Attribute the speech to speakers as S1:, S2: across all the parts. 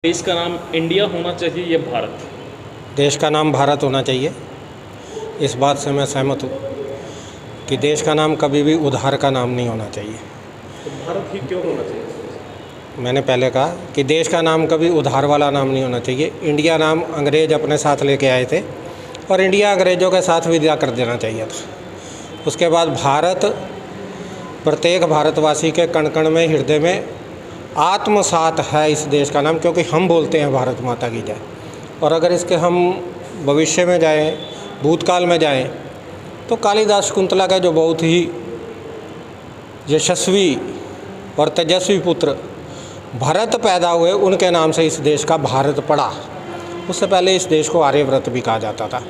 S1: देश का नाम इंडिया होना चाहिए या भारत?
S2: देश का नाम भारत होना चाहिए। इस बात से मैं सहमत हूँ कि देश का नाम कभी भी उधार का नाम नहीं होना चाहिए।
S1: तो भारत ही क्यों होना चाहिए?
S2: मैंने पहले कहा कि देश का नाम कभी उधार वाला नाम नहीं होना चाहिए। इंडिया नाम अंग्रेज़ अपने साथ लेके आए थे और इंडिया अंग्रेज़ों के साथ विदा कर देना चाहिए था। उसके बाद भारत प्रत्येक भारतवासी के कण कण में, हृदय में आत्मसात है इस देश का नाम, क्योंकि हम बोलते हैं भारत माता की जय। और अगर इसके हम भविष्य में जाएं, भूतकाल में जाएं, तो कालिदास शकुंतला का जो बहुत ही यशस्वी और तेजस्वी पुत्र भरत पैदा हुए, उनके नाम से इस देश का भारत पड़ा। उससे पहले इस देश को आर्यव्रत भी कहा जाता था।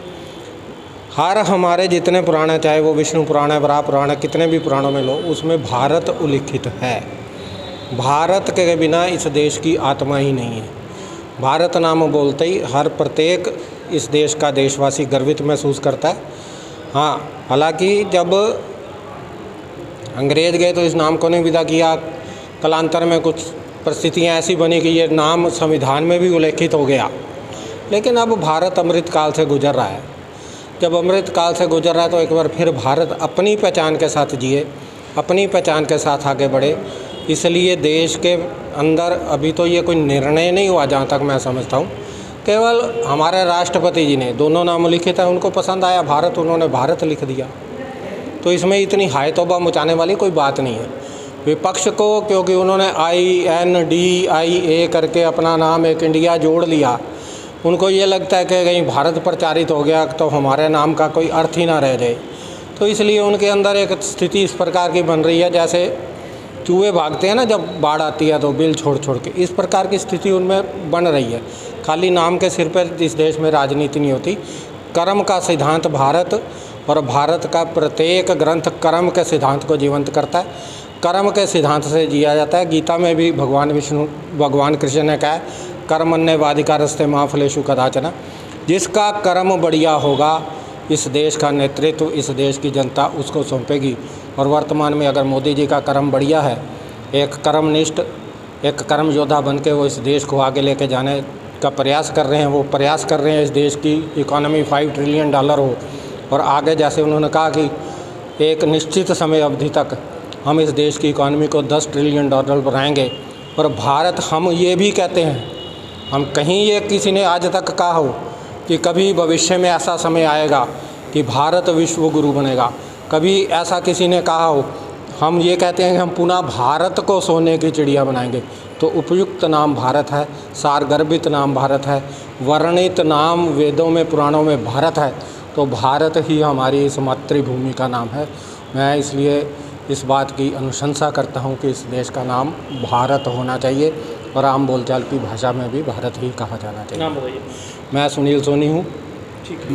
S2: हर हमारे जितने पुराण हैं, चाहे वो विष्णु पुराण है, वराह पुराण है, कितने भी पुराणों में लो, उसमें भारत उल्लिखित है। भारत के बिना इस देश की आत्मा ही नहीं है। भारत नाम बोलते ही हर प्रत्येक इस देश का देशवासी गर्वित महसूस करता है। हाँ, हालांकि जब अंग्रेज़ गए तो इस नाम को नहीं विदा किया। कालांतर में कुछ परिस्थितियाँ ऐसी बनी कि ये नाम संविधान में भी उल्लेखित हो गया। लेकिन अब भारत अमृत काल से गुजर रहा है। जब अमृत काल से गुजर रहा है तो एक बार फिर भारत अपनी पहचान के साथ जिए, अपनी पहचान के साथ आगे बढ़े। इसलिए देश के अंदर अभी तो ये कोई निर्णय नहीं हुआ, जहाँ तक मैं समझता हूँ। केवल हमारे राष्ट्रपति जी ने, दोनों नाम लिखित है, उनको पसंद आया भारत, उन्होंने भारत लिख दिया। तो इसमें इतनी हाय तौबा मचाने वाली कोई बात नहीं है। विपक्ष को क्योंकि उन्होंने INDIA करके अपना नाम एक इंडिया जोड़ लिया, उनको ये लगता है कि कहीं भारत प्रचारित हो गया तो हमारे नाम का कोई अर्थ ही ना रह जाए। तो इसलिए उनके अंदर एक स्थिति इस प्रकार की बन रही है, जैसे चूहे भागते हैं ना जब बाढ़ आती है तो बिल छोड़ छोड़ के, इस प्रकार की स्थिति उनमें बन रही है। खाली नाम के सिर पर इस देश में राजनीति नहीं होती। कर्म का सिद्धांत भारत, और भारत का प्रत्येक ग्रंथ कर्म के सिद्धांत को जीवंत करता है। कर्म के सिद्धांत से जिया जाता है। गीता में भी भगवान कृष्ण ने कहा है, कर्मण्येवाधिकारस्ते मा फलेषु कदाचन। जिसका कर्म बढ़िया होगा, इस देश का नेतृत्व इस देश की जनता उसको सौंपेगी। और वर्तमान में अगर मोदी जी का कर्म बढ़िया है, एक कर्मनिष्ठ, एक कर्म योद्धा बन के वो इस देश को आगे लेके जाने का प्रयास कर रहे हैं। वो प्रयास कर रहे हैं इस देश की इकोनॉमी $5 ट्रिलियन हो, और आगे जैसे उन्होंने कहा कि एक निश्चित समय अवधि तक हम इस देश की इकोनॉमी को $10 ट्रिलियन बनाएंगे। और भारत, हम ये भी कहते हैं, हम कहीं ये किसी ने आज तक कहा हो कि कभी भविष्य में ऐसा समय आएगा कि भारत विश्व गुरु बनेगा? कभी ऐसा किसी ने कहा हो? हम ये कहते हैं कि हम पुनः भारत को सोने की चिड़िया बनाएंगे। तो उपयुक्त नाम भारत है, सारगर्भित नाम भारत है, वर्णित नाम वेदों में, पुराणों में भारत है। तो भारत ही हमारी इस मातृभूमि का नाम है। मैं इसलिए इस बात की अनुशंसा करता हूँ कि इस देश का नाम भारत होना चाहिए, और आम बोलचाल की भाषा में भी भारत ही कहा जाना चाहिए।
S1: नाम बताइए।
S2: मैं सुनील सोनी हूँ।
S1: ठीक है।